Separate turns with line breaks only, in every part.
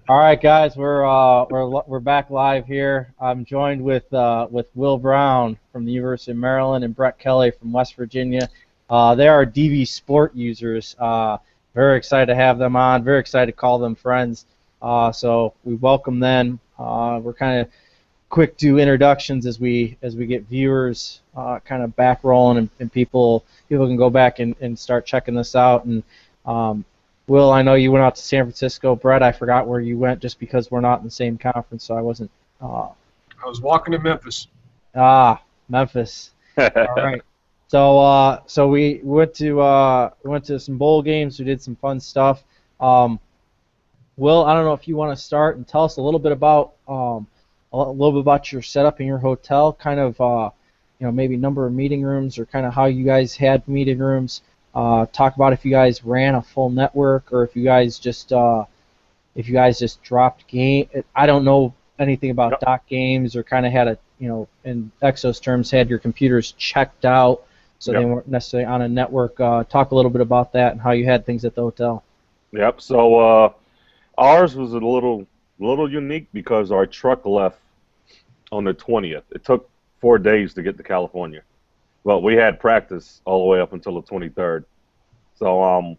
All right, guys, we're back live here. I'm joined with Will Brown from the University of Maryland and Brett Kelly from West Virginia. They are DVSport users. Very excited to have them on. Very excited to call them friends. So we welcome them. We're kind of quick to introductions as we get viewers kind of back rolling and people can go back and start checking this out. And Will, I know you went out to San Francisco. Brett, I forgot where you went just because we're not in the same conference, so I wasn't.
I was walking to Memphis.
Memphis. All right. So we went to some bowl games. We did some fun stuff. Will, I don't know if you want to start and tell us a little bit about your setup in your hotel, kind of maybe number of meeting rooms or kind of how you guys had meeting rooms. Talk about if you guys ran a full network or if you guys just dropped game. I don't know anything about dock games or kind of had a in Exos terms had your computers checked out so they weren't necessarily on a network. Talk a little bit about that and how you had things at the hotel.
Yep. So ours was a little unique because our truck left on the 20th. It took 4 days to get to California. Well, we had practice all the way up until the 23rd. So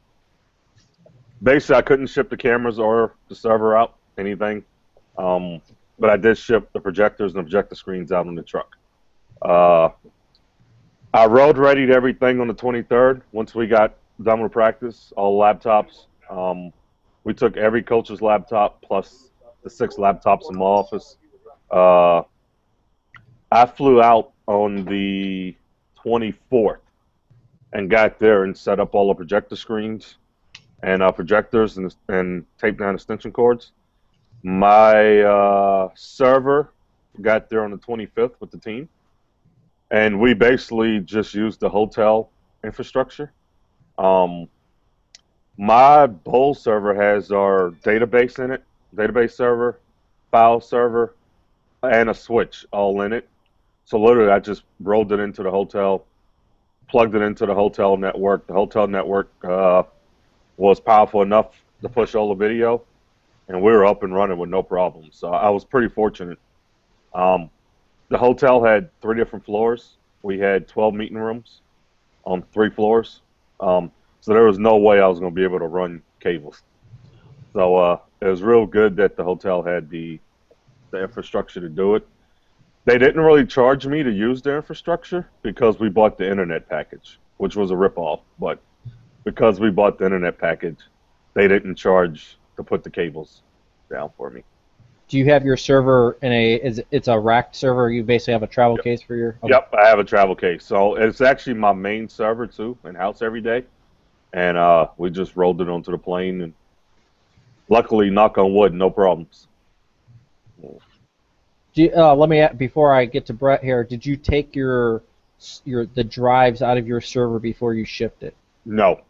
basically I couldn't ship the cameras or the server out, anything. But I did ship the projectors and projector screens out on the truck. I road readied everything on the 23rd. Once we got done with practice, all laptops. We took every coach's laptop plus the 6 laptops in my office. I flew out on the 24th and got there and set up all the projector screens and projectors and taped down extension cords. My server got there on the 25th with the team, and we basically just used the hotel infrastructure. My bowl server has our database in it, database server, file server, and a switch all in it. So literally I just rolled it into the hotel, plugged it into the hotel network. The hotel network was powerful enough to push all the video, and we were up and running with no problems. So I was pretty fortunate. The hotel had 3 different floors. We had 12 meeting rooms on 3 floors. So there was no way I was going to be able to run cables. So it was real good that the hotel had the infrastructure to do it. They didn't really charge me to use their infrastructure because we bought the internet package, which was a ripoff. But because we bought the internet package, they didn't charge to put the cables down for me.
Do you have your server in it's a racked server? You basically have a travel case for your... Okay.
Yep, I have a travel case. So it's actually my main server, too, in-house every day. And we just rolled it onto the plane. And luckily, knock on wood, no problems.
Let me before I get to Brett here. Did you take the drives out of your server before you shipped it?
No,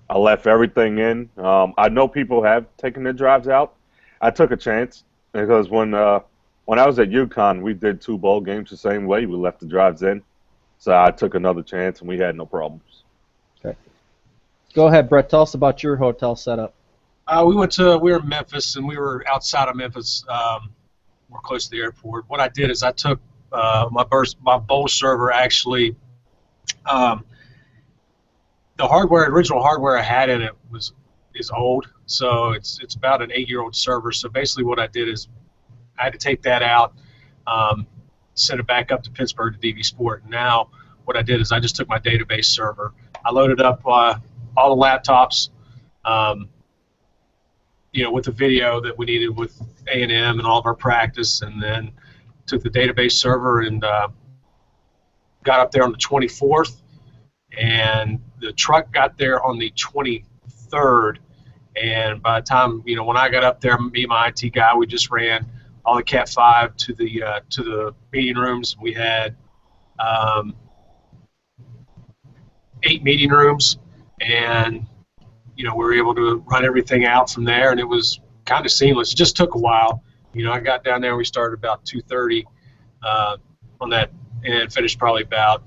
I left everything in. I know people have taken their drives out. I took a chance because when I was at UConn, we did 2 bowl games the same way. We left the drives in, so I took another chance and we had no problems.
Okay, go ahead, Brett. Tell us about your hotel setup.
We were in Memphis and we were outside of Memphis. We're close to the airport. What I did is I took my bowl server actually. The original hardware I had in it is old, so it's about an 8-year-old server. So basically, what I did is I had to take that out, send it back up to Pittsburgh to DVSport. Now, what I did is I just took my database server. I loaded up all the laptops. With the video that we needed with A&M and all of our practice, and then took the database server and got up there on the 24th, and the truck got there on the 23rd, and by the time, when I got up there, me and my IT guy, we just ran all the Cat 5 to the meeting rooms. We had 8 meeting rooms, and we were able to run everything out from there, and it was kind of seamless. It just took a while. I got down there, we started about 2:30 on that, and finished probably about,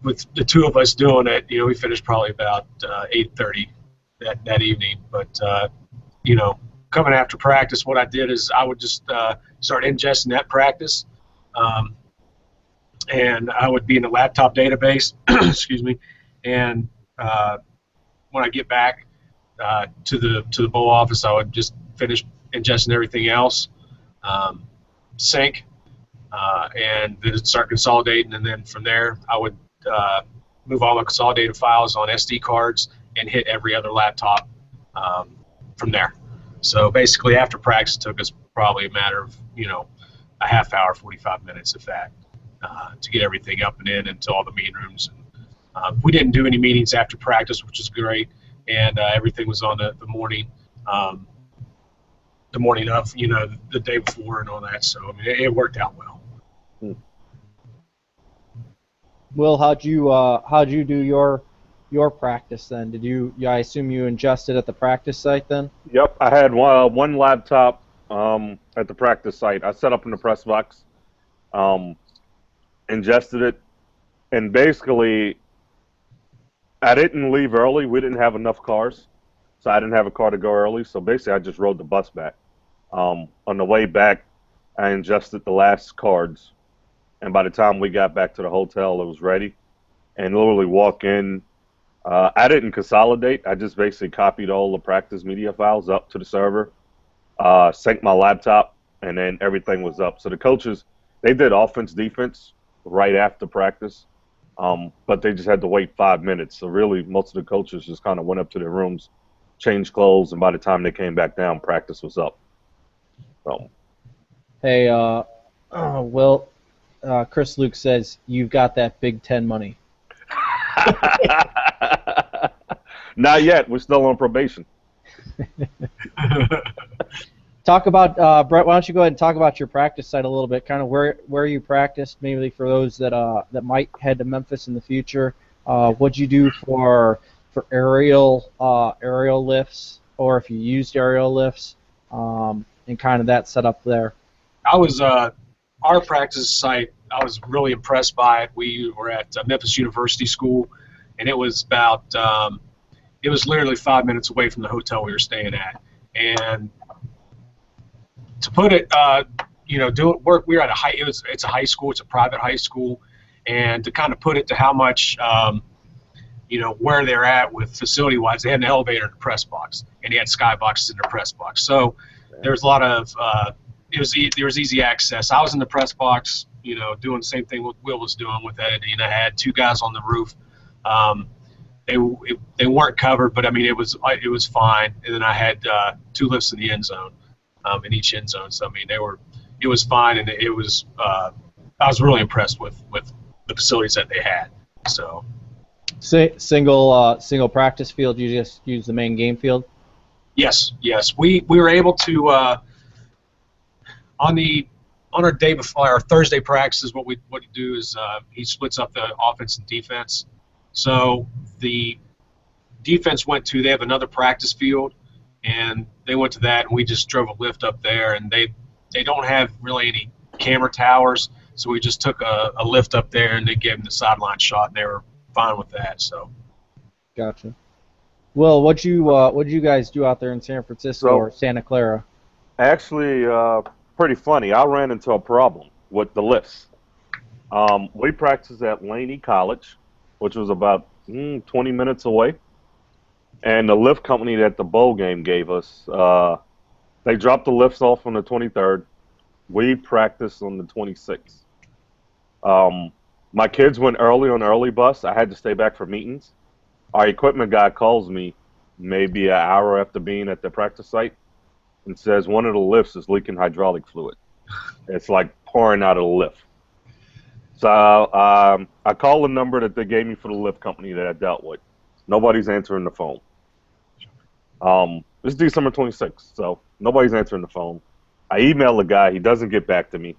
with the 2 of us doing it, we finished probably about 8:30 that evening. But coming after practice, what I did is I would just start ingesting that practice, and I would be in the laptop database. Excuse me, and when I get back to the bowl office, I would just finish ingesting everything else, sync, and then start consolidating, and then from there I would move all the consolidated files on SD cards and hit every other laptop from there. So basically, after practice, it took us probably a matter of a half hour, 45 minutes, if that, to get everything up and in into all the meeting rooms. We didn't do any meetings after practice, which is great, and everything was on the morning of, the day before and all that. So I mean, it worked out well.
Will, how'd you do your practice then? Did you? I assume you ingested at the practice site then?
Yep, I had one laptop at the practice site. I set up in the press box, ingested it, and basically I didn't leave early. We didn't have enough cars, so I didn't have a car to go early. So basically, I just rode the bus back. On the way back, I ingested the last cards, and by the time we got back to the hotel, it was ready. And literally walk in. I didn't consolidate. I just basically copied all the practice media files up to the server, synced my laptop, and then everything was up. So the coaches, they did offense, defense right after practice, but they just had to wait 5 minutes. So really, most of the coaches just kind of went up to their rooms, changed clothes, and by the time they came back down, practice was up. So.
Hey, Will, Chris Luke says you've got that Big Ten money.
Not yet. We're still on probation.
Talk about Brett. Why don't you go ahead and talk about your practice site a little bit? Kind of where you practiced, maybe for those that might head to Memphis in the future. What'd you do for aerial lifts, or if you used aerial lifts, and kind of that setup there.
I was our practice site. I was really impressed by it. We were at Memphis University School, and it was about it was literally 5 minutes away from the hotel we were staying at. And to put it, work. We were at it's a high school. It's a private high school, and to kind of put it to how much, where they're at with facility-wise, they had an elevator in the press box, and they had skyboxes in their press box. So there's a lot of there was easy access. I was in the press box, doing the same thing what Will was doing with it, and I had two guys on the roof. They weren't covered, but I mean it was fine. And then I had two lifts in the end zone, in each end zone. So I mean it was fine, and it was I was really impressed with the facilities that they had. So
single practice field. You just use the main game field.
Yes. We were able to on our day before our Thursday practices. What we do is he splits up the offense and defense. So the defense they have another practice field, and they went to that, and we just drove a lift up there, and they don't have really any camera towers, so we just took a lift up there, and they gave them the sideline shot, and they were fine with that. So.
Gotcha. Well, what'd you guys do out there in San Francisco or Santa Clara?
Actually, pretty funny. I ran into a problem with the lifts. We practiced at Laney College, which was about 20 minutes away. And the lift company that the bowl game gave us, they dropped the lifts off on the 23rd. We practiced on the 26th. My kids went early on the early bus. I had to stay back for meetings. Our equipment guy calls me maybe an hour after being at the practice site and says one of the lifts is leaking hydraulic fluid. It's like pouring out of the lift. So I called the number that they gave me for the lift company that I dealt with. Nobody's answering the phone. This is December 26th, so nobody's answering the phone. I email the guy. He doesn't get back to me.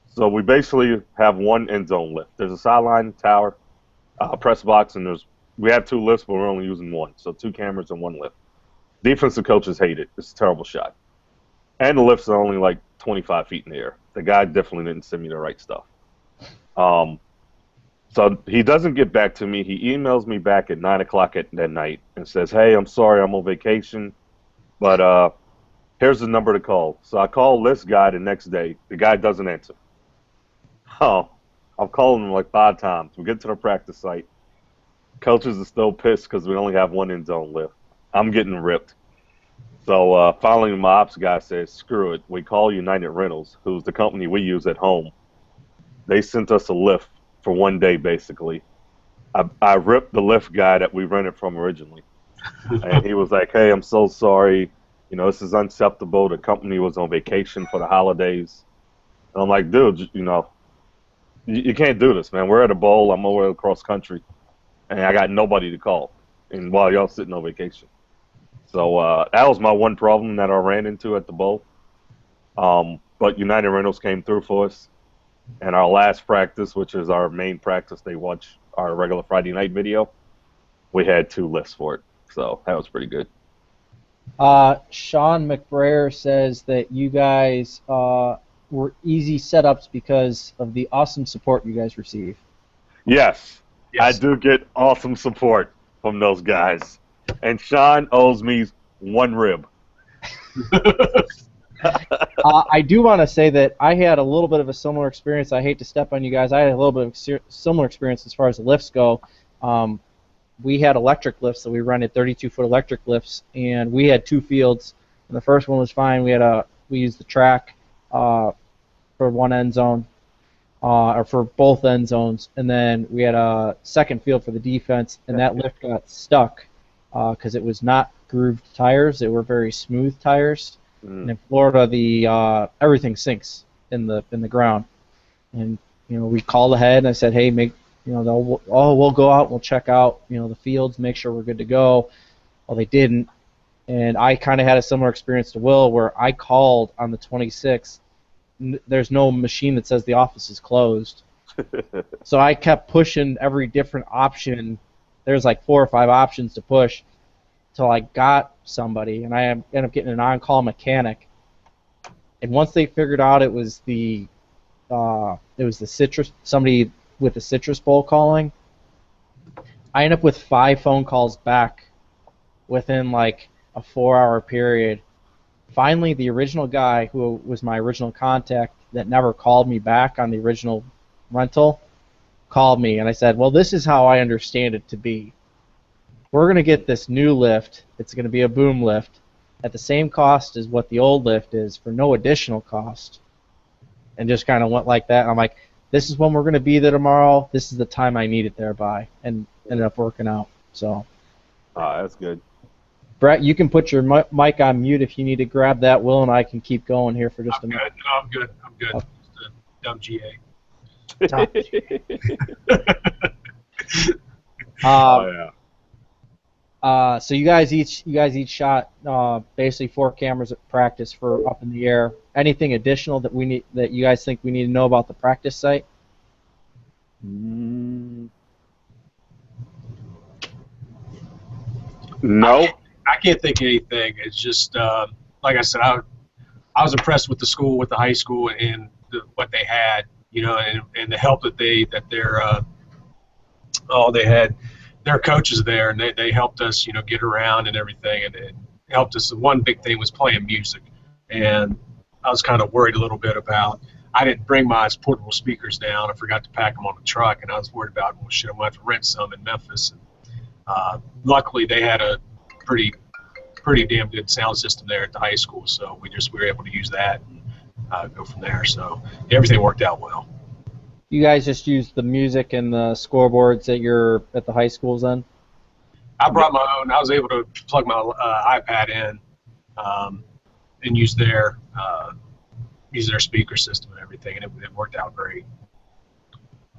So we basically have one end zone lift. There's a sideline tower, press box, and we have two lifts, but we're only using one. So two cameras and one lift. Defensive coaches hate it. It's a terrible shot. And the lifts are only like 25 feet in the air. The guy definitely didn't send me the right stuff. So he doesn't get back to me. He emails me back at 9 o'clock at that night and says, "Hey, I'm sorry, I'm on vacation, but here's the number to call." So I call this guy the next day. The guy doesn't answer. Oh, I'm calling him like 5 times. We get to the practice site. Coaches are still pissed because we only have one end zone lift. I'm getting ripped. So finally, my ops guy says, "Screw it. We call United Rentals, who's the company we use at home. They sent us a lift for one day, basically." I ripped the lift guy that we rented from originally. And he was like, "Hey, I'm so sorry. You know, this is unacceptable. The company was on vacation for the holidays." And I'm like, "Dude, you know, you can't do this, man. We're at a bowl. I'm over across country, and I got nobody to call. And while y'all sitting on vacation." So that was my one problem that I ran into at the bowl. But United Rentals came through for us. And our last practice, which is our main practice, they watch our regular Friday night video. We had 2 lifts for it. So that was pretty good.
Sean McBrayer says that you guys were easy setups because of the awesome support you guys receive.
Yes,
Yes.
I do get awesome support from those guys. And Sean owes me 1 rib.
I do want to say that I had a little bit of a similar experience. I hate to step on you guys. I had a little bit of similar experience as far as the lifts go. We had electric lifts that we rented, 32-foot electric lifts, and we had 2 fields. And the first one was fine. We used the track for one end zone, or for both end zones, and then we had a second field for the defense, and that lift got stuck because it was not grooved tires. They were very smooth tires. And in Florida, the everything sinks in the ground. And we called ahead, and I said, "Hey, we'll go out, we'll check out the fields, make sure we're good to go." Well, they didn't, and I kind of had a similar experience to Will, where I called on the 26th. There's no machine that says the office is closed, so I kept pushing every different option. There's like 4 or 5 options to push till I got somebody, and I ended up getting an on-call mechanic. And once they figured out it was the citrus, somebody with the citrus bowl calling, I ended up with 5 phone calls back within like a 4-hour period. Finally, the original guy who was my original contact that never called me back on the original rental called me, and I said, "Well, this is how I understand it to be. We're going to get this new lift. It's going to be a boom lift at the same cost as what the old lift is for no additional cost." And just kind of went like that. And I'm like, "This is when we're going to be there tomorrow. This is the time I need it there by." And ended up working out. So.
That's good.
Brett, you can put your mic on mute if you need to grab that. Will and I can keep going here for just a minute.
I'm good. I'm good.
Oh.
Just a dumb GA.
So you guys each shot basically 4 cameras at practice for up in the air. Anything additional that you guys think we need to know about the practice site?
No.
I can't think of anything. It's just like I said, I was impressed with the school, with the high school, and what they had, and the help that they had their coaches there, and they helped us, get around and everything, and it helped us. One big thing was playing music, and I was kind of worried a little bit about. I didn't bring my portable speakers down. I forgot to pack them on the truck, and I was worried about, well, shit, I'm going to have to rent some in Memphis. And, luckily, they had a pretty damn good sound system there at the high school, so we were able to use that and go from there. So everything worked out well.
You guys just used the music and the scoreboards at the high schools then?
I brought my own. I was able to plug my iPad in and use their speaker system and everything, and it worked out great.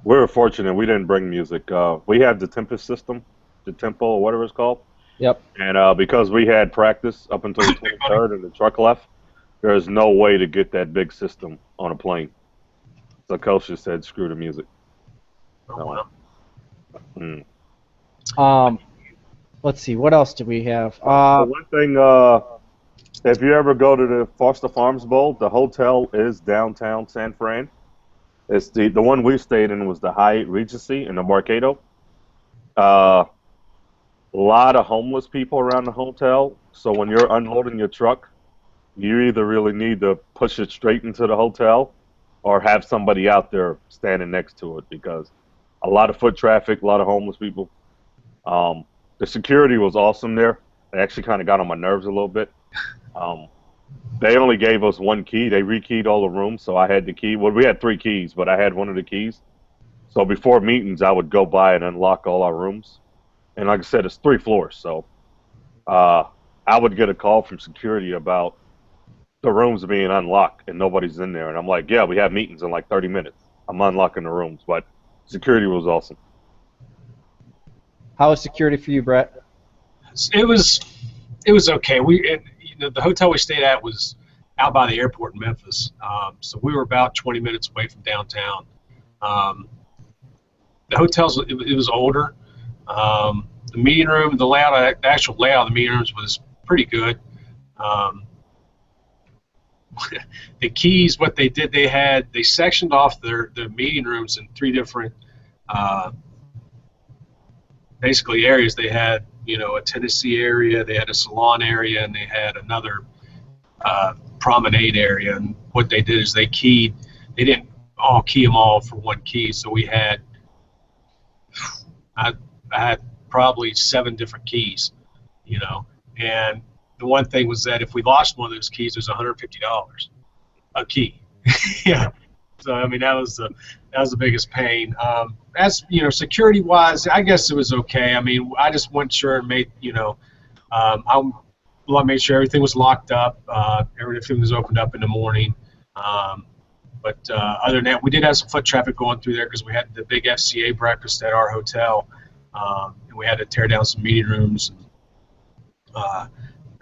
We were fortunate. We didn't bring music. We had the Tempest system, the Tempo, or whatever it's called.
Yep.
And because we had practice up until the 23rd and the truck left, there's no way to get that big system on a plane. So Coach just said, "Screw the music."
Oh, wow.
Let's see. What else do we have?
One thing, if you ever go to the Foster Farms Bowl, the hotel is downtown San Fran. It's the one we stayed in was the Hyatt Regency in the Marcado. A lot of homeless people around the hotel. So when you're unloading your truck, you either really need to push it straight into the hotel or have somebody out there standing next to it because a lot of foot traffic, a lot of homeless people. The security was awesome there. They actually kind of got on my nerves a little bit. They only gave us one key. They rekeyed all the rooms, so I had the key. Well, we had 3 keys, but I had one of the keys. So before meetings, I would go by and unlock all our rooms. And like I said, it's 3 floors, so I would get a call from security about the rooms being unlocked and nobody's in there. And I'm like, yeah, we have meetings in like 30 minutes. I'm unlocking the rooms, but security was awesome.
How was security for you, Brett?
It was okay. The hotel we stayed at was out by the airport in Memphis, so we were about 20 minutes away from downtown. The it was older. The meeting room, the actual layout of the meeting rooms was pretty good. The keys, what they did, they sectioned off their meeting rooms in 3 different basically areas. They had, a Tennessee area, they had a salon area, and they had another promenade area. And what they did is they didn't all key them all for one key. So I had probably 7 different keys, and the one thing was that if we lost one of those keys, there's $150 a key. Yeah. So I mean that was the biggest pain. As security wise, I guess it was okay. I mean, I just went sure and made I made sure everything was locked up, everything was opened up in the morning. But other than that, we did have some foot traffic going through there because we had the big FCA breakfast at our hotel, and we had to tear down some meeting rooms.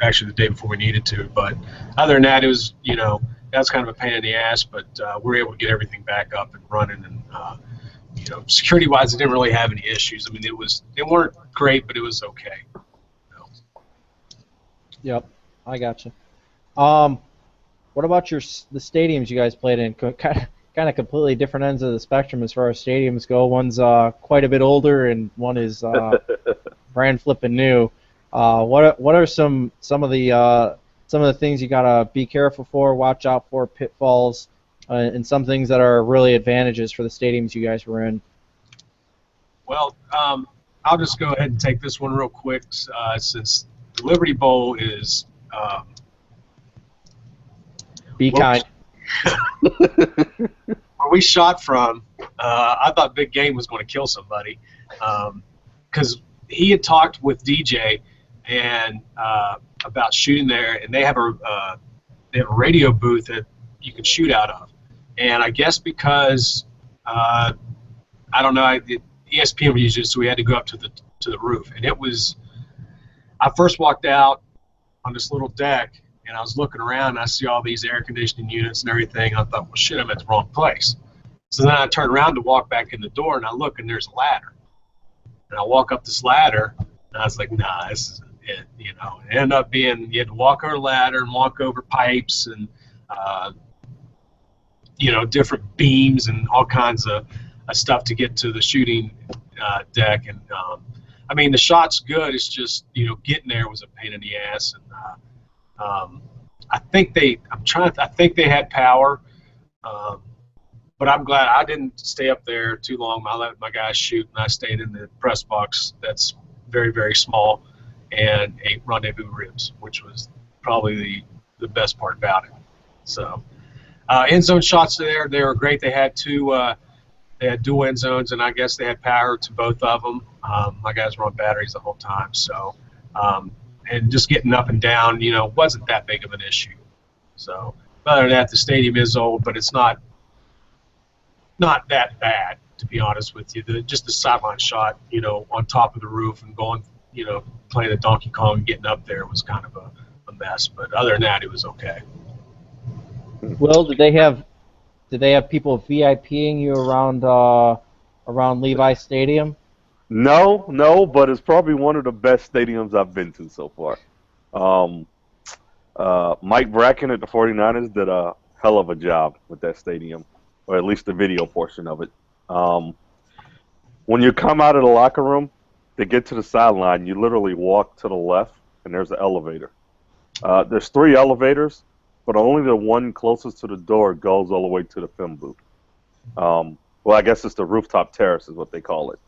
Actually, the day before we needed to. But other than that, it was that's kind of a pain in the ass. But we were able to get everything back up and running, and security-wise, it didn't really have any issues. I mean, they weren't great, but it was okay.
Yep, I gotcha. What about the stadiums you guys played in? Kind of completely different ends of the spectrum as far as stadiums go. One's quite a bit older, and one is brand flipping new. What are some of the things you gotta be careful for, watch out for, pitfalls, and some things that are really advantages for the stadiums you guys were in?
Well, I'll just go ahead and take this one real quick since the Liberty Bowl is.
Be kind.
Where we shot from, I thought Big Game was going to kill somebody because he had talked with DJ and about shooting there, and they have a radio booth that you can shoot out of. And I guess because I don't know, ESPN used it, so we had to go up to the roof. And I first walked out on this little deck, and I was looking around, and I see all these air conditioning units and everything. And I thought, well, shit, I'm at the wrong place. So then I turned around to walk back in the door, and I look, and there's a ladder. And I walk up this ladder, and I was like, nah, this isn't it. It ended up being you had to walk over a ladder and walk over pipes and different beams and all kinds of stuff to get to the shooting deck. And I mean, the shot's good. It's just getting there was a pain in the ass. And I think they had power, but I'm glad I didn't stay up there too long. I let my guys shoot, and I stayed in the press box that's very, very small and ate rendezvous ribs, which was probably the best part about it. So end zone shots there, they were great. They had they had dual end zones, and I guess they had power to both of them. My guys were on batteries the whole time, so and just getting up and down, wasn't that big of an issue. So other than that, the stadium is old, but it's not that bad, to be honest with you. Just the sideline shot, on top of the roof and going, playing the Donkey Kong and getting up there was kind of a mess. But other than that, it was okay.
Will, did they have people VIPing you around Levi Stadium?
No, but it's probably one of the best stadiums I've been to so far. Mike Bracken at the 49ers did a hell of a job with that stadium. or at least the video portion of it. When you come out of the locker room to get to the sideline, you literally walk to the left, and there's an elevator. There's 3 elevators, but only the one closest to the door goes all the way to the film booth. Well, I guess it's the rooftop terrace is what they call it.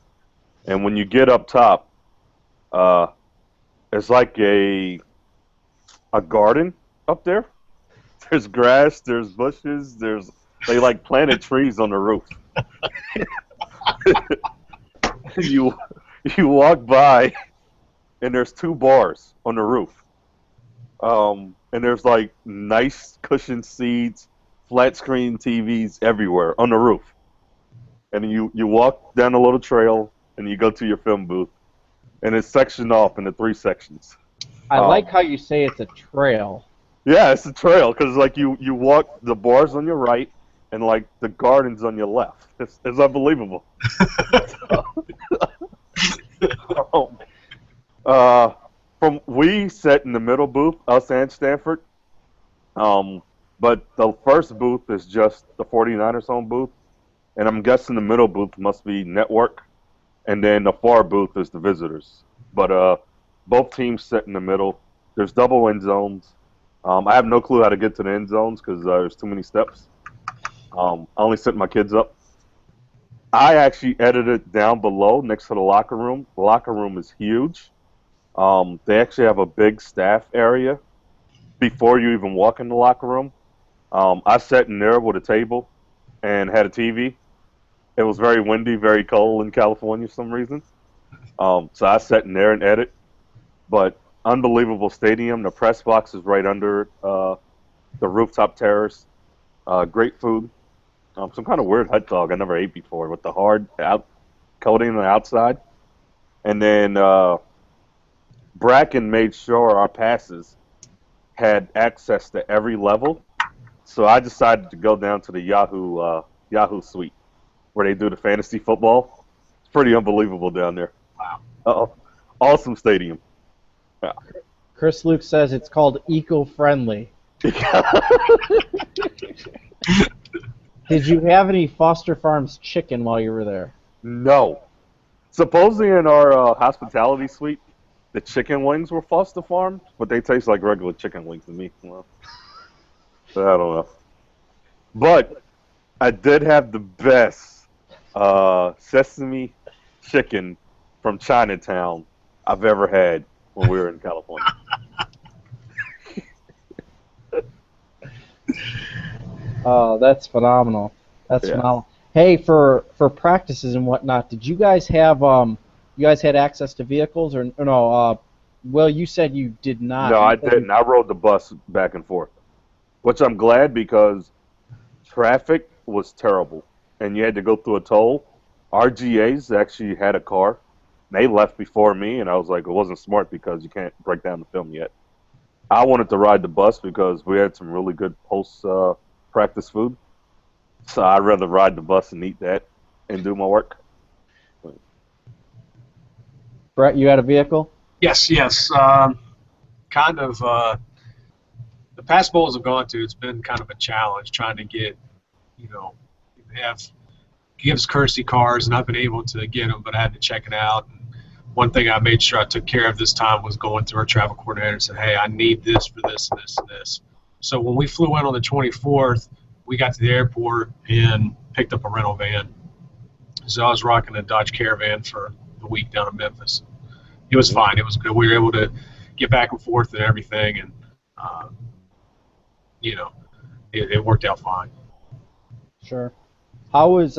And when you get up top, it's like a garden up there. There's grass, there's bushes, they like planted trees on the roof. You walk by, and there's 2 bars on the roof. And there's like nice cushioned seats, flat screen TVs everywhere on the roof. And you walk down a little trail, and you go to your film booth, and it's sectioned off into 3 sections.
I like how you say it's a trail.
Yeah, it's a trail because like you walk the bars on your right, and like the gardens on your left. It's unbelievable. We sat in the middle booth, us and Stanford. But the first booth is just the 49ers home booth, and I'm guessing the middle booth must be network, and then the far booth is the visitors. But both teams sit in the middle. There's double end zones. I have no clue how to get to the end zones because there's too many steps. I only set my kids up. I actually edited down below next to the locker room. The locker room is huge. They actually have a big staff area before you even walk in the locker room. I sat in there with a table and had a TV. It was very windy, very cold in California for some reason. So I sat in there and edit. But unbelievable stadium. The press box is right under the rooftop terrace. Great food. Some kind of weird hot dog I never ate before with the hard coating on the outside. And then Bracken made sure our passes had access to every level. So I decided to go down to the Yahoo suite where they do the fantasy football. It's pretty unbelievable down there. Wow. Awesome stadium. Yeah.
Chris Luke says it's called eco-friendly. Did you have any Foster Farms chicken while you were there?
No. Supposedly in our hospitality suite, the chicken wings were Foster Farms, but they taste like regular chicken wings to me. Well, I don't know. But I did have the best sesame chicken from Chinatown I've ever had when we were in California.
Oh, that's phenomenal. That's phenomenal. Hey, for practices and whatnot, did you guys have you guys had access to vehicles or no? Will, you said you did not.
No, I didn't. I rode the bus back and forth, which I'm glad because traffic was terrible, and you had to go through a toll. Our GAs actually had a car. They left before me, and I was like, it wasn't smart because you can't break down the film yet. I wanted to ride the bus because we had some really good post-practice food. So I'd rather ride the bus and eat that and do my work.
Brett, you had a vehicle?
Yes. Kind of. The past bowls I've gone to, it's been kind of a challenge trying to get, give us courtesy cars, and I've been able to get them, but I had to check it out. And one thing I made sure I took care of this time was going to our travel coordinator and said, hey, I need this for this and this and this. So when we flew in on the 24th, we got to the airport and picked up a rental van. So I was rocking a Dodge Caravan for the week down in Memphis. It was fine. It was good. We were able to get back and forth and everything, and it worked out fine.
Sure. How was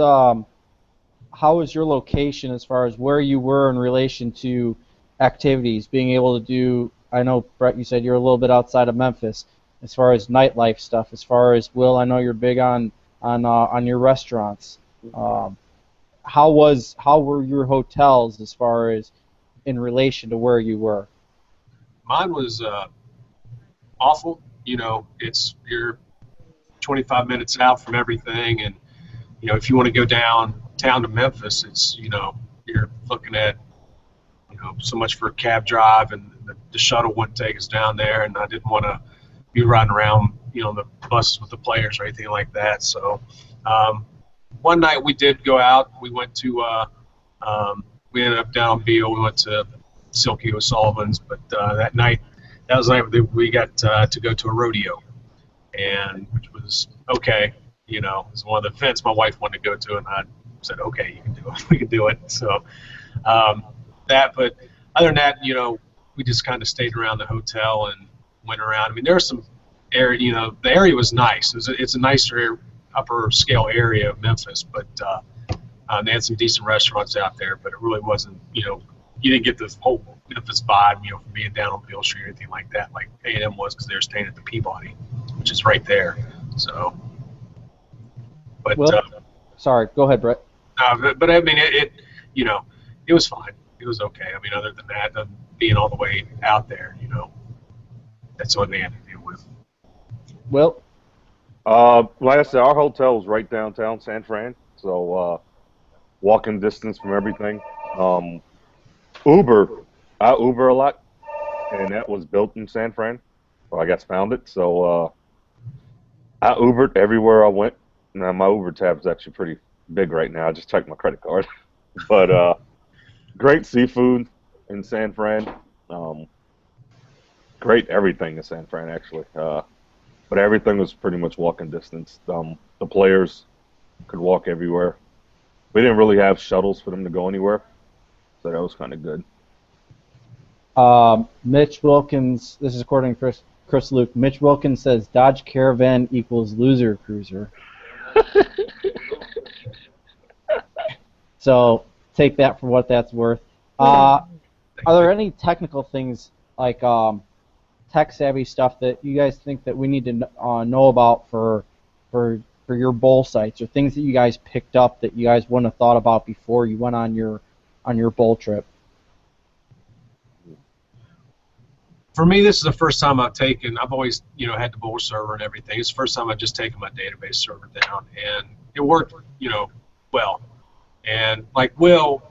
your location as far as where you were in relation to activities, being able to do? I know, Brett, you said you're a little bit outside of Memphis. As far as nightlife stuff, as far as Will, I know you're big on your restaurants. How were your hotels as far as in relation to where you were?
Mine was awful. You're 25 minutes out from everything, and if you want to go downtown to Memphis, it's you're looking at so much for a cab drive, and the shuttle wouldn't take us down there, and I didn't want to be riding around the buses with the players or anything like that. So one night we did go out. We went to we ended up down on Beale. We went to Silky O'Sullivan's, but that night, that was the night that we got to go to a rodeo, and which was okay. You know, it was one of the events my wife wanted to go to, and I said, okay, you can do it. We can do it. So but other than that, you know, we just kind of stayed around the hotel and went around. I mean, there was some area, you know, the area was nice. It's a nicer upper scale area of Memphis, but they had some decent restaurants out there, but it really wasn't, you know, you didn't get the whole Memphis vibe, you know, from being down on Beale Street or anything like that, like A&M was, because they were staying at the Peabody, which is right there. So, but
well, sorry, go ahead, Brett.
But I mean, it you know, it was fine. It was okay. I mean, other than that, being all the way out there, you know, that's what they had to deal with.
Well,
like I said, our hotel was right downtown San Fran, so walking distance from everything. Uber, I Uber a lot, and that was built in San Fran, or I guess found it. So I Ubered everywhere I went. Now my Uber tab is actually pretty big right now. I just checked my credit card, but great seafood in San Fran. Great everything in San Fran actually. But everything was pretty much walking distance. The players could walk everywhere. We didn't really have shuttles for them to go anywhere, so that was kind of good.
Mitch Wilkins, this is according to Chris Luke. Mitch Wilkins says Dodge Caravan equals loser cruiser. So take that for what that's worth. Are there any technical things like tech-savvy stuff that you guys think that we need to know about for your bowl sites, or things that you guys picked up that you guys wouldn't have thought about before you went on your bowl trip?
For me, this is the first time I've always, you know, had the bowl server and everything. It's the first time I've just taken my database server down, and it worked, you know, well. And like Will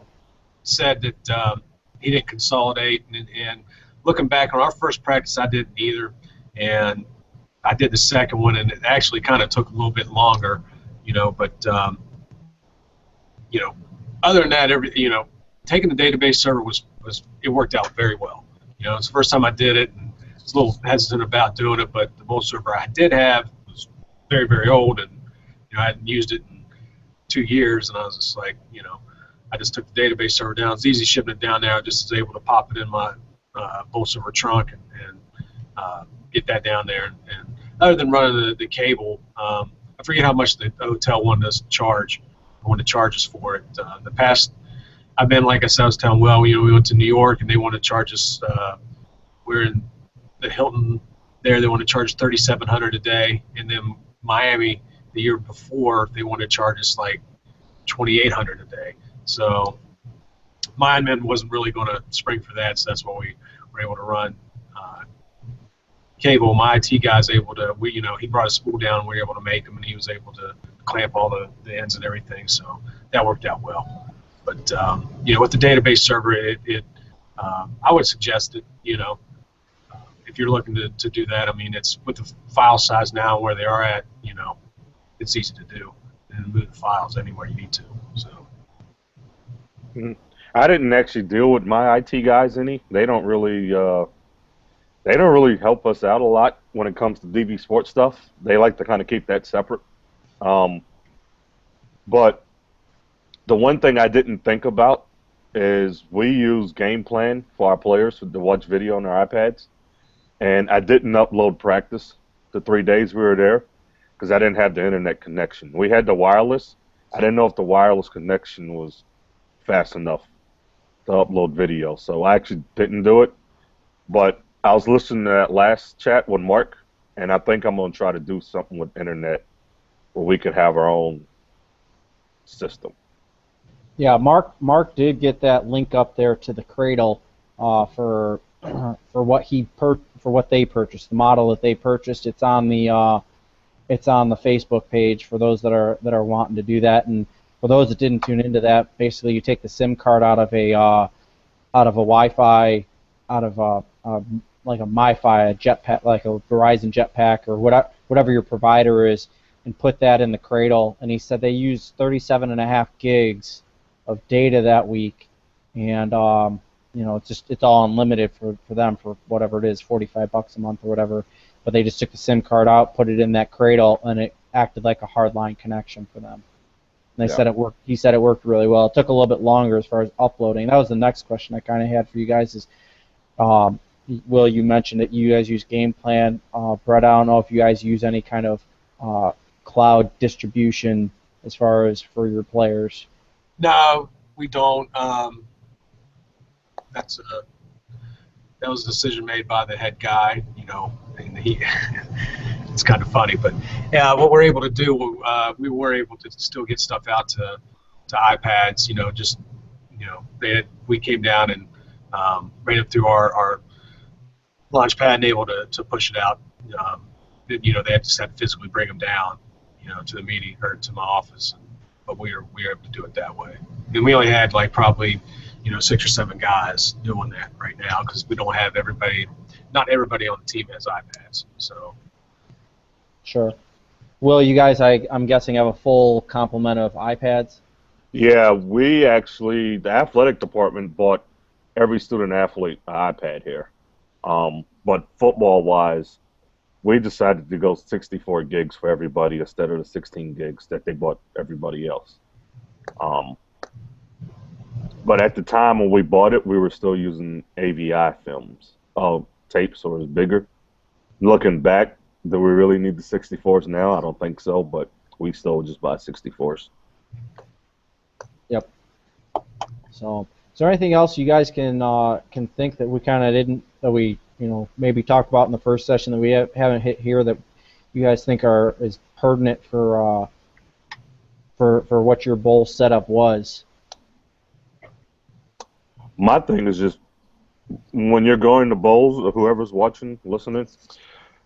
said that he didn't consolidate, and looking back on our first practice, I didn't either, and I did the second one, and it actually kind of took a little bit longer, you know, but you know, other than that, you know, taking the database server it worked out very well. You know, it's the first time I did it, and I was a little hesitant about doing it, but the bowl server I did have was very, very old, and you know, I hadn't used it in 2 years, and I was just like, you know, I just took the database server down. It's easy shipping it down there. I just was able to pop it in my bowl server trunk and get that down there. And other than running the cable, I forget how much the hotel wanted us to charge. Wanted to charge us for it. The past, I've been, like I said, I was telling Will, you know, we went to New York and they wanted to charge us. We're in the Hilton there. They want to charge $3,700 a day, and then Miami the year before they wanted to charge us like $2,800 a day. So my admin wasn't really going to spring for that, so that's why we were able to run cable. My IT guy's able to, you know, he brought a spool down and we were able to make them, and he was able to clamp all the ends and everything, so that worked out well. But, you know, with the database server, I would suggest it, you know, if you're looking to do that. I mean, it's with the file size now where they are at, you know, it's easy to do and move the files anywhere you need to. So.
I didn't actually deal with my IT guys any. They don't really help us out a lot when it comes to DVSport stuff. They like to kind of keep that separate. But the one thing I didn't think about is we use Game Plan for our players to watch video on their iPads, and I didn't upload practice the 3 days we were there because I didn't have the internet connection. We had the wireless. I didn't know if the wireless connection was fast enough to upload video, so I actually didn't do it. But I was listening to that last chat with Mark, and I think I'm going to try to do something with internet where we could have our own system.
Yeah, Mark did get that link up there to the Cradle for what they purchased, the model that they purchased. It's on the Facebook page for those that are wanting to do that. And for those that didn't tune into that, basically you take the SIM card out of a Wi-Fi, out of like a MiFi, a jetpack, like a Verizon jetpack or whatever your provider is. and put that in the cradle. And he said they used 37.5 gigs of data that week, and it's all unlimited for them for whatever it is, $45 a month or whatever. But they just took the SIM card out, put it in that cradle, and it acted like a hardline connection for them. And they said it worked. He said it worked really well. It took a little bit longer as far as uploading. That was the next question I kind of had for you guys is, Will, you mentioned that you guys use Game Plan. Brett, I don't know if you guys use any kind of cloud distribution as far as for your players.
No, we don't. That was a decision made by the head guy, and it's kind of funny, but yeah, what we're able to do, we were able to still get stuff out to iPads, we came down and ran it through our launch pad and able to push it out. They just had to physically bring them down, to the meeting or to my office, but we were able to do it that way. And we only had probably 6 or 7 guys doing that right now because we don't have everybody. Not everybody on the team has iPads, so. Sure.
Will, you guys, I'm guessing, have a full complement of iPads?
Yeah, we actually, the athletic department bought every student athlete an iPad here. But football-wise, we decided to go 64 gigs for everybody instead of the 16 gigs that they bought everybody else. But at the time when we bought it, we were still using AVI films, tapes, so it was bigger. Looking back, do we really need the 64s now? I don't think so, but we still just buy 64s.
Yep. So, is there anything else you guys can think that we kind of didn't, that we maybe talked about in the first session that we haven't hit here that you guys think is pertinent for what your bowl setup was?
My thing is just when you're going to bowls, whoever's watching, listening,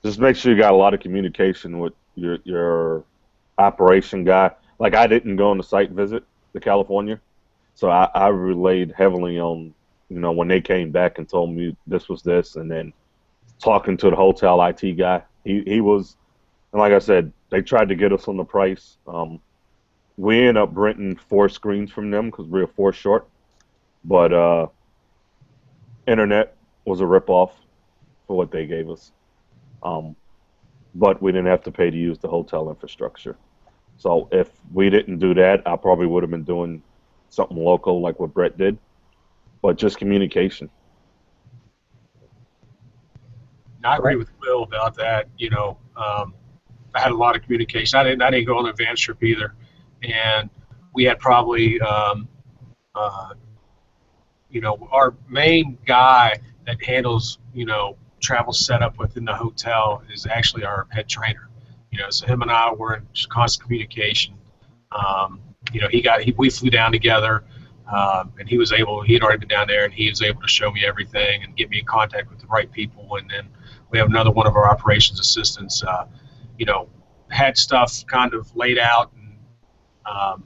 just make sure you got a lot of communication with your operation guy. Like I didn't go on the site visit to California, so I relayed heavily on when they came back and told me this was this, and then talking to the hotel IT guy. He was, and like I said, they tried to get us on the price. We ended up renting 4 screens from them because we were 4 short. But internet was a ripoff for what they gave us. But we didn't have to pay to use the hotel infrastructure. So if we didn't do that, I probably would have been doing something local like what Brett did. But just communication.
I agree with Will about that. I had a lot of communication. I didn't go on the advanced trip either, and we had probably our main guy that handles, travel setup within the hotel is actually our head trainer. So him and I were in constant communication. We flew down together, and he had already been down there, and he was able to show me everything and get me in contact with the right people. And then we have another one of our operations assistants, had stuff kind of laid out. And I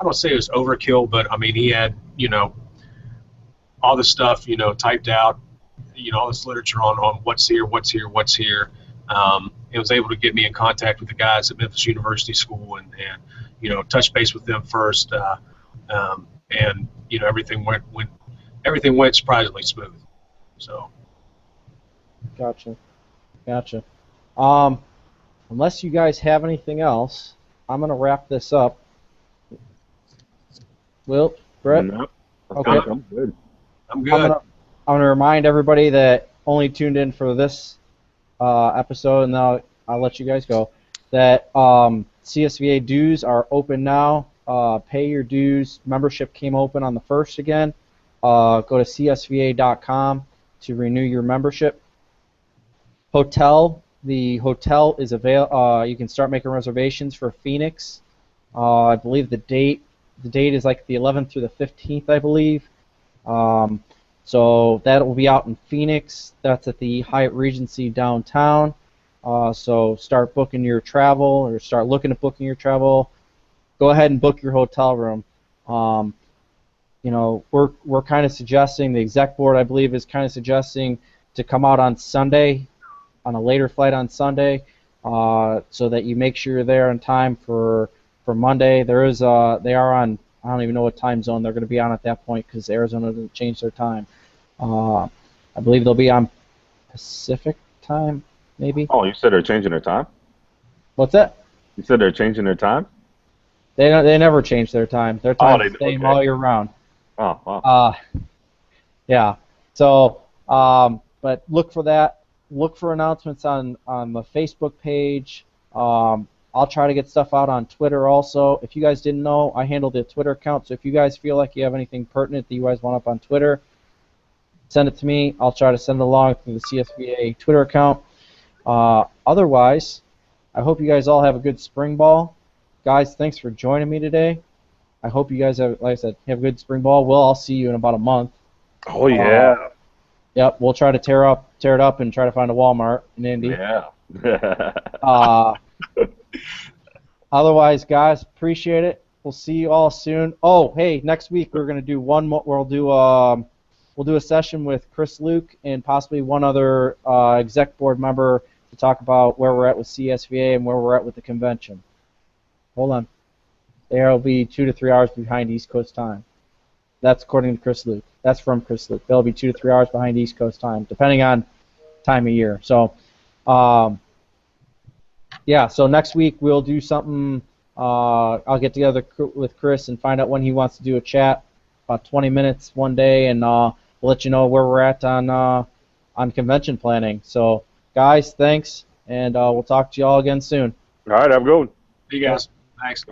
don't say it was overkill, but I mean, he had, all the stuff, typed out, all this literature on what's here. It was able to get me in contact with the guys at Memphis University School and touch base with them first, and everything went surprisingly smooth. So.
Gotcha. Unless you guys have anything else, I'm gonna wrap this up. Will, Brett?
No,
okay.
I'm good.
I'm good.
I'm gonna remind everybody that only tuned in for this episode, and now I'll let you guys go, that CSVA dues are open now. Pay your dues. Membership came open on the 1st again. Go to csva.com to renew your membership. The hotel is available. You can start making reservations for Phoenix. I believe the date is like the 11th through the 15th, I believe. So that will be out in Phoenix. That's at the Hyatt Regency downtown. So start booking your travel, or start looking at booking your travel. Go ahead and book your hotel room. We're kind of suggesting, the exec board I believe is kind of suggesting to come out on Sunday, on a later flight on Sunday. so that you make sure you're there in time for Monday. They are on, I don't even know what time zone they're going to be on at that point because Arizona doesn't change their time. I believe they'll be on Pacific time, maybe.
Oh, you said they're changing their time?
What's that?
You said they're changing their time?
They never change their time. Their time's the same
okay.
all year round.
Oh, wow.
Yeah. So, but look for that. Look for announcements on the Facebook page. I'll try to get stuff out on Twitter also. If you guys didn't know, I handle the Twitter account. So if you guys feel like you have anything pertinent that you guys want up on Twitter, send it to me. I'll try to send it along through the CSVA Twitter account. Otherwise, I hope you guys all have a good spring ball. Guys, thanks for joining me today. I hope you guys have, like I said, have a good spring ball. I'll see you in about a month.
Oh, yeah.
Yep, we'll try to tear it up and try to find a Walmart in Indy.
Yeah.
Otherwise, guys, appreciate it. We'll see you all soon. Oh, hey, next week we're gonna do one more. We'll do a session with Chris Luke and possibly one other exec board member to talk about where we're at with CSVA and where we're at with the convention. Hold on. They'll be 2 to 3 hours behind East Coast time. That's according to Chris Luke. That's from Chris Luke. They'll be 2 to 3 hours behind East Coast time, depending on time of year. So, yeah. So next week we'll do something. I'll get together with Chris and find out when he wants to do a chat, about 20 minutes one day, and we'll let you know where we're at on convention planning. So, guys, thanks, and we'll talk to you all again soon.
All right, have a good one.
See you guys. Thanks.